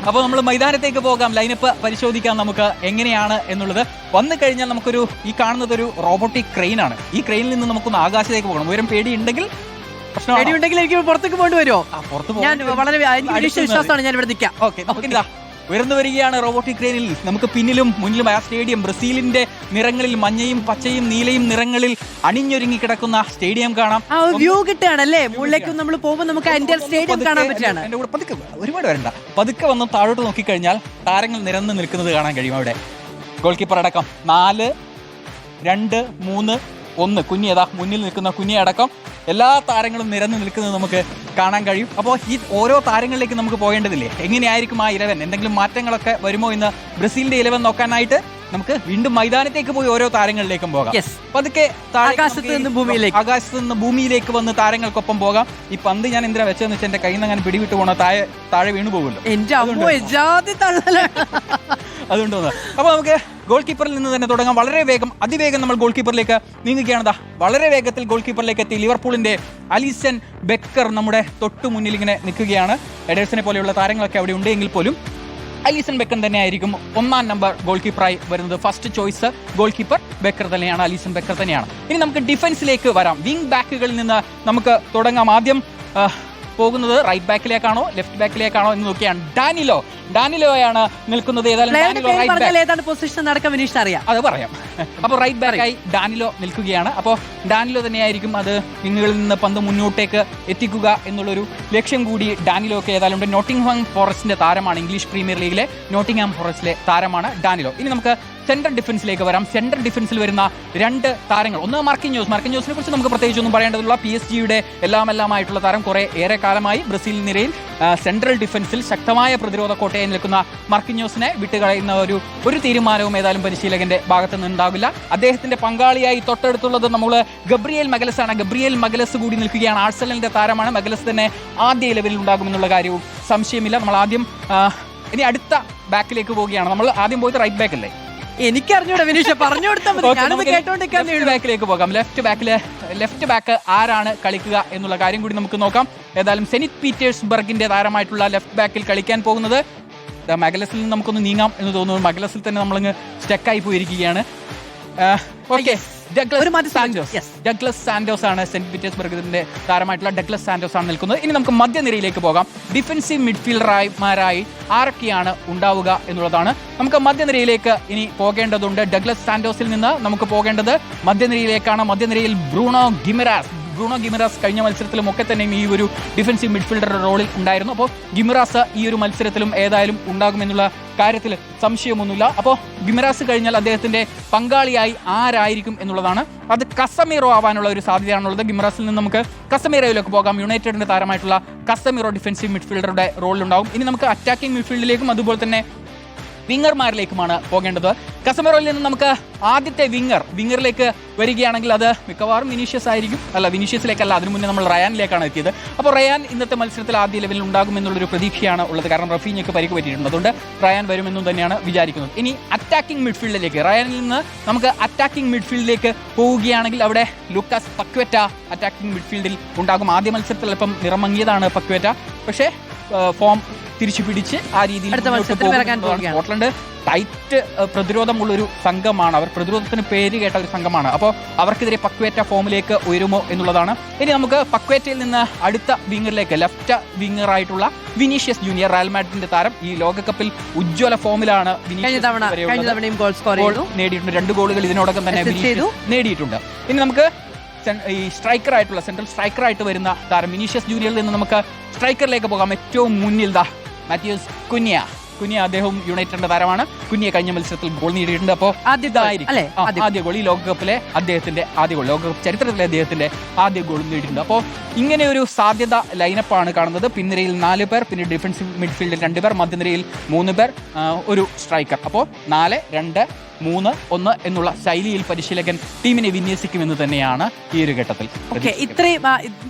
അപ്പോൾ നമ്മൾ മൈതാനത്തേക്ക് പോകാം, ലൈനപ്പ് പരിശോധിക്കാം നമുക്ക് എങ്ങനെയാണ് എന്നുള്ളത്. വന്നു കഴിഞ്ഞാൽ നമുക്കൊരു ഈ കാണുന്നത് ഒരു റോബോട്ടിക് ക്രെയിൻ ആണ്. ഈ ക്രെയിനിൽ നിന്ന് നമുക്കൊന്ന് ആകാശത്തേക്ക് പോകണം. ഉയരം പേടിയുണ്ടെങ്കിൽ പേടിയുണ്ടെങ്കിൽ എനിക്ക് പുറത്തേക്ക് പോകേണ്ടി വരുമോ? ഞാൻ വളരെ വിശ്വാസമാണ്, ഞാൻ ഇവിടെ നിൽക്കാം. ഓക്കെ, നമുക്കിതാ ഉയർന്നു വരികയാണ് റോബോട്ടിക് ക്രെയിനിൽ. നമുക്ക് പിന്നിലും മുന്നിലും ആ സ്റ്റേഡിയം, ബ്രസീലിന്റെ നിറങ്ങളിൽ മഞ്ഞയും പച്ചയും നീലയും നിറങ്ങളിൽ അണിഞ്ഞൊരുങ്ങി കിടക്കുന്ന സ്റ്റേഡിയം കാണാം. വ്യൂ കിട്ടുകയാണല്ലേ, മുകളിലേക്ക് നമ്മൾ പോകുമ്പോൾ നമുക്ക് അതിന്റെ സ്റ്റേഡിയം കാണാൻ പറ്റുകയാണ്. എന്റെ കൂടെ പതുക്കെ, ഒരുപാട് വരണ്ട, പതുക്കെ വന്ന് താഴോട്ട് നോക്കിക്കഴിഞ്ഞാൽ താരങ്ങൾ നിരന്ന് നിൽക്കുന്നത് കാണാൻ കഴിയും. അവിടെ ഗോൾ കീപ്പർ അടക്കം 4, 2, 3, 1 കുഞ്ഞിയതാ മുന്നിൽ നിൽക്കുന്ന കുഞ്ഞിയടക്കം എല്ലാ താരങ്ങളും നിരന്ന് നിൽക്കുന്നത് നമുക്ക് കാണാൻ കഴിയും. അപ്പോൾ ഈ ഓരോ താരങ്ങളിലേക്ക് നമുക്ക് പോകേണ്ടതില്ലേ, എങ്ങനെയായിരിക്കും ആ 11, എന്തെങ്കിലും മാറ്റങ്ങളൊക്കെ വരുമോ എന്ന് ബ്രസീലിന്റെ 11 നോക്കാനായിട്ട് നമുക്ക് വീണ്ടും മൈതാനത്തേക്ക് പോയി ഓരോ താരങ്ങളിലേക്കും പോകാം. പതുക്കെ ആകാശത്ത് നിന്ന് ഭൂമിയിലേക്ക് വന്ന് താരങ്ങൾക്കൊപ്പം പോകാം. ഈ പന്ത് ഞാൻ എന്തിനാ വെച്ചതെന്ന് വെച്ചാൽ എന്റെ കയ്യിൽ നിന്ന് അങ്ങനെ പിടിവിട്ട് പോകണോ, താഴെ വീണു പോകുമല്ലോ, അതുകൊണ്ട് അപ്പോൾ നമുക്ക് ഗോൾ കീപ്പറിൽ നിന്ന് തന്നെ തുടങ്ങാം. വളരെ അതിവേഗം നമ്മൾ ഗോൾ കീപ്പറിലേക്ക് നീങ്ങുകയാണ്. വളരെ വേഗത്തിൽ ഗോൾ കീപ്പറിലേക്ക് എത്തി ലിവർപൂളിന്റെ അലിസൺ ബെക്കർ നമ്മുടെ തൊട്ടു മുന്നിൽ ഇങ്ങനെ നിൽക്കുകയാണ്. എഡേഴ്സിനെ പോലെയുള്ള താരങ്ങളൊക്കെ അവിടെ ഉണ്ട് എങ്കിൽ പോലും അലിസൺ ബെക്കർ തന്നെയായിരിക്കും 1ാം നമ്പർ ഗോൾ കീപ്പറായി വരുന്നത്. First choice goalkeeper Becker തന്നെയാണ്, അലിസൺ ബെക്കർ തന്നെയാണ്. ഇനി നമുക്ക് ഡിഫൻസിലേക്ക് വരാം. വിങ് ബാക്കുകളിൽ നിന്ന് നമുക്ക് തുടങ്ങാം. ആദ്യം പോകുന്നത് റൈറ്റ് ബാക്കിലേക്കാണോ ലെഫ്റ്റ് ബാക്കിലേക്കാണോ എന്ന് നോക്കിയാണ്. ഡാനിലോയാണ് നിൽക്കുന്നത്. ഏതാണ് പൊസിഷൻ നടക്കാൻ വിനീഷ് അറിയാം, അത് പറയാം. അപ്പോൾ റൈറ്റ് ബാക്കായി ഡാനിലോ നിൽക്കുകയാണ്. അപ്പോൾ ഡാനിലോ തന്നെയായിരിക്കും അത് വിങ്ങുകളിൽ നിന്ന് പന്ത് മുന്നോട്ടേക്ക് എത്തിക്കുക എന്നുള്ളൊരു ലക്ഷ്യം കൂടി ഡാനിലോക്ക് ഏതായാലും ഉണ്ട്. നോട്ടിംഗ്ഹാം ഫോറസ്റ്റിന്റെ താരമാണ്, ഇംഗ്ലീഷ് പ്രീമിയർ ലീഗിലെ നോട്ടിംഗ്ഹാം ഫോറസ്റ്റിലെ താരമാണ് ഡാനിലോ. ഇനി നമുക്ക് സെൻട്രൽ ഡിഫൻസിലേക്ക് വരാം. സെൻട്രൽ ഡിഫൻസിൽ വരുന്ന 2 താരങ്ങൾ, ഒന്ന് മാർക്കിഞ്ഞോസിനെ കുറിച്ച് നമുക്ക് പ്രത്യേകിച്ചൊന്നും പറയേണ്ടതില്ല. PSG-യുടെ എല്ലാമായിട്ടുള്ള താരം, ഏറെ കാലമായി ബ്രസീൽ നിരയിൽ സെൻട്രൽ ഡിഫൻസിൽ ശക്തമായ പ്രതിരോധ കോട്ടയായി നിൽക്കുന്ന മാർക്കിഞ്ഞോസിനെ വിട്ടുകളയുന്ന ഒരു തീരുമാനവും ഏതായാലും പരിശീലകന്റെ ഭാഗത്ത് നിന്നുണ്ടാവില്ല. അദ്ദേഹത്തിന്റെ പങ്കാളിയായി തൊട്ടടുത്തുള്ളത് നമ്മൾ ഗബ്രിയേൽ മഗലസ് ആണ്. ഗബ്രിയേൽ മഗലസ് കൂടി നിൽക്കുകയാണ്. ആഴ്സണലിന്റെ താരമാണ്. മഗലസ് തന്നെ ആദ്യ ലെവലിൽ ഉണ്ടാകുമെന്നുള്ള കാര്യവും സംശയമില്ല. നമ്മൾ ആദ്യം ഇനി അടുത്ത ബാക്കിലേക്ക് പോവുകയാണ്. നമ്മൾ ആദ്യം പോയത് റൈറ്റ് ബാക്ക് അല്ലേ? എനിക്കറിഞ്ഞൂടാ വിനീഷ്, പറഞ്ഞു കൊടുത്താൽ ബാക്കിലേക്ക് പോകാം. ലെഫ്റ്റ് ബാക്ക് ആരാണ് കളിക്കുക എന്നുള്ള കാര്യം കൂടി നമുക്ക് നോക്കാം. ഏതായാലും സെനിറ്റ് പീറ്റേഴ്സ്ബർഗിന്റെ താരമായിട്ടുള്ള ലെഫ്റ്റ് ബാക്കിൽ കളിക്കാൻ പോകുന്നത് മഗലസിൽ നിന്ന് നമുക്കൊന്ന് നീങ്ങാം എന്ന് തോന്നുന്നു. മഗലസിൽ തന്നെ നമ്മളങ്ങ് സ്റ്റക്കായി പോയിരിക്കുകയാണ്. ഓക്കെ, ഡഗ്ലസ് സാന്റോസ് ആണ് സെന്റ് പീറ്റേഴ്സ്ബർഗിന്റെ താരമായിട്ടുള്ള ഡഗ്ലസ് സാന്റോസ് ആണ് നിൽക്കുന്നത്. ഇനി നമുക്ക് മധ്യനിരയിലേക്ക് പോകാം. ഡിഫൻസീവ് മിഡ്ഫീൽഡർമാരായി ആരൊക്കെയാണ് ഉണ്ടാവുക എന്നുള്ളതാണ്. നമുക്ക് മധ്യനിരയിലേക്ക് ഇനി പോകേണ്ടതുണ്ട്. ഡഗ്ലസ് സാന്റോസിൽ നിന്ന് നമുക്ക് പോകേണ്ടത് മധ്യനിരയിലേക്കാണ്. മധ്യനിരയിൽ ബ്രൂണോ ഗിമറാസ് കഴിഞ്ഞ മത്സരത്തിലും ഒക്കെ തന്നെ ഈ ഒരു ഡിഫൻസീവ് മിഡ്ഫീൽഡർ റോളിൽ ഉണ്ടായിരുന്നു. അപ്പോൾ ഗിമറാസ് ഈ ഒരു മത്സരത്തിലും ഏതായാലും ഉണ്ടാകുമെന്നുള്ള കാര്യത്തിൽ സംശയമൊന്നുമില്ല. അപ്പോൾ ഗിമറാസ് കഴിഞ്ഞാൽ അദ്ദേഹത്തിന്റെ പങ്കാളിയായി ആരായിരിക്കും എന്നുള്ളതാണ്. അത് കസമീറോ ആവാനുള്ള ഒരു സാധ്യതയാണുള്ളത്. ഗിമറാസിൽ നിന്ന് നമുക്ക് കസമീറോയിലേക്ക് പോകാം. യുണൈറ്റഡിന്റെ താരമായിട്ടുള്ള കസമീറോ ഡിഫൻസീവ് മിഡ്ഫീൽഡറുടെ റോളിലുണ്ടാവും. ഇനി നമുക്ക് അറ്റാക്കിംഗ് മിഡ്ഫീൽഡിലേക്കും അതുപോലെ തന്നെ വിങ്ങർമാരിലേക്കുമാണ് പോകേണ്ടത്. കസമീറോയിൽ നിന്ന് നമുക്ക് ആദ്യത്തെ വിങ്ങറിലേക്ക് വരികയാണെങ്കിൽ അത് മിക്കവാറും വിനീഷ്യസിലേക്കല്ല, അതിനു മുന്നേ നമ്മൾ റയാനിലേക്കാണ് എത്തിയത്. അപ്പോൾ റയാൻ ഇന്നത്തെ മത്സരത്തിൽ ആദ്യ ലെവലിൽ ഉണ്ടാകുമെന്നുള്ളൊരു പ്രതീക്ഷയാണ് ഉള്ളത്. കാരണം റഫീഞ്ഞയ്ക്ക് പരിക്ക് പറ്റിയിട്ടുണ്ട്. അതുകൊണ്ട് റയാൻ വരുമെന്നും തന്നെയാണ് വിചാരിക്കുന്നത്. ഇനി അറ്റാക്കിംഗ് മിഡ്ഫീൽഡിലേക്ക്, റയാനിൽ നിന്ന് നമുക്ക് അറ്റാക്കിംഗ് മിഡ്ഫീൽഡിലേക്ക് പോവുകയാണെങ്കിൽ അവിടെ ലൂക്കാസ് പക്വറ്റ അറ്റാക്കിംഗ് മിഡ്ഫീൽഡിൽ ഉണ്ടാകും. ആദ്യ മത്സരത്തിൽ അല്പം നിറമങ്ങിയതാണ് പക്വറ്റ, പക്ഷേ ഫോം തിരിച്ചു പിടിച്ച് ആ രീതിയിൽ സ്കോട്ട്ലൻഡ് ടൈറ്റ് പ്രതിരോധമുള്ളൊരു സംഘമാണ്. അവർ പ്രതിരോധത്തിന് പേര് കേട്ട ഒരു സംഘമാണ്. അപ്പോൾ അവർക്കെതിരെ പക്വേറ്റ ഫോമിലേക്ക് ഉയരുമോ എന്നുള്ളതാണ്. ഇനി നമുക്ക് പക്വേറ്റയിൽ നിന്ന് അടുത്ത വിങ്ങറിലേക്ക്, ലെഫ്റ്റ് വിങ്ങറായിട്ടുള്ള വിനീഷ്യസ് ജൂനിയർ, റയൽ മാഡ്രിഡിന്റെ താരം, ഈ ലോകകപ്പിൽ ഉജ്ജ്വല ഫോമിലാണ് നേടിയിട്ടുണ്ട്. 2 ഗോളുകൾ ഇതിനോടകം തന്നെ നേടിയിട്ടുണ്ട്. ഇനി നമുക്ക് ഈ സെൻട്രൽ സ്ട്രൈക്കറായിട്ട് വരുന്ന താരം വിനീഷ്യസ് ജൂനിയറിൽ നിന്ന് നമുക്ക് സ്ട്രൈക്കറിലേക്ക് പോകാം. ഏറ്റവും മുന്നിൽ മാത്യൂസ് കുഞ്ഞ, അദ്ദേഹം യുണൈറ്റഡിന്റെ താരമാണ്. കുഞ്ഞിയെ കഴിഞ്ഞ മത്സരത്തിൽ ഗോൾ നേടിയിട്ടുണ്ട്. അപ്പോൾ ആദ്യ ഗോൾ, ഈ ലോകകപ്പിലെ അദ്ദേഹത്തിന്റെ ആദ്യ ഗോൾ, ലോകകപ്പ് ചരിത്രത്തിലെ അദ്ദേഹത്തിന്റെ ആദ്യ ഗോൾ നേടിയിട്ടുണ്ട്. അപ്പോൾ ഇങ്ങനെ ഒരു സാധ്യത ലൈനപ്പാണ് കാണുന്നത്. പിൻനിരയിൽ 4 പേർ, പിന്നെ ഡിഫൻസീവ് മിഡ്ഫീൽഡിൽ 2 പേർ, മധ്യനിരയിൽ 3 പേർ, ഒരു സ്ട്രൈക്കർ. അപ്പോൾ 4-2-3-1 എന്നുള്ള ശൈലിയിൽ പരിശീലകൻ ടീമിനെ വിന്യസിക്കുമെന്ന് തന്നെയാണ് ഈ ഒരു ഘട്ടത്തിൽ. ഇത്രയും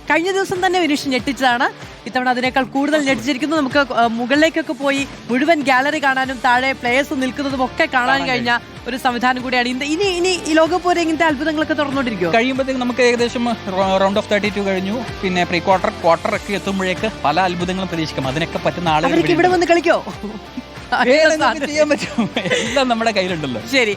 കഴിഞ്ഞ ദിവസം തന്നെ വിനീഷ് ഞെട്ടിച്ചതാണ്. ഇത്തവണ അതിനേക്കാൾ കൂടുതൽ ഞെട്ടിച്ചിരിക്കുന്നു. നമുക്ക് മുകളിലേക്കൊക്കെ പോയി മുഴുവൻ ഗാലറി കാണാനും താഴെ പ്ലേയേഴ്സ് നിൽക്കുന്നതും ഒക്കെ കാണാൻ കഴിഞ്ഞ ഒരു സംവിധാനം കൂടിയാണ്. ഇനി ഈ ലോകകപ്പ് വരെ ഇങ്ങനത്തെ അത്ഭുതങ്ങളൊക്കെ തുറന്നുകൊണ്ടിരിക്കും. കഴിയുമ്പോഴത്തേക്ക് നമുക്ക് ഏകദേശം റൗണ്ട് ഓഫ് 32 കഴിഞ്ഞു, പിന്നെ പ്രീ ക്വാർട്ടർ ഒക്കെ എത്തുമ്പോഴേക്ക് പല അത്ഭുതങ്ങളും പ്രതീക്ഷിക്കാം. അതിനൊക്കെ പറ്റുന്ന ആളുകൾ ഇവിടെ വന്ന് കളിക്കോ? ചെയ്യാൻ പറ്റും. എല്ലാം നമ്മുടെ കയ്യിലുണ്ടല്ലോ. ശരി.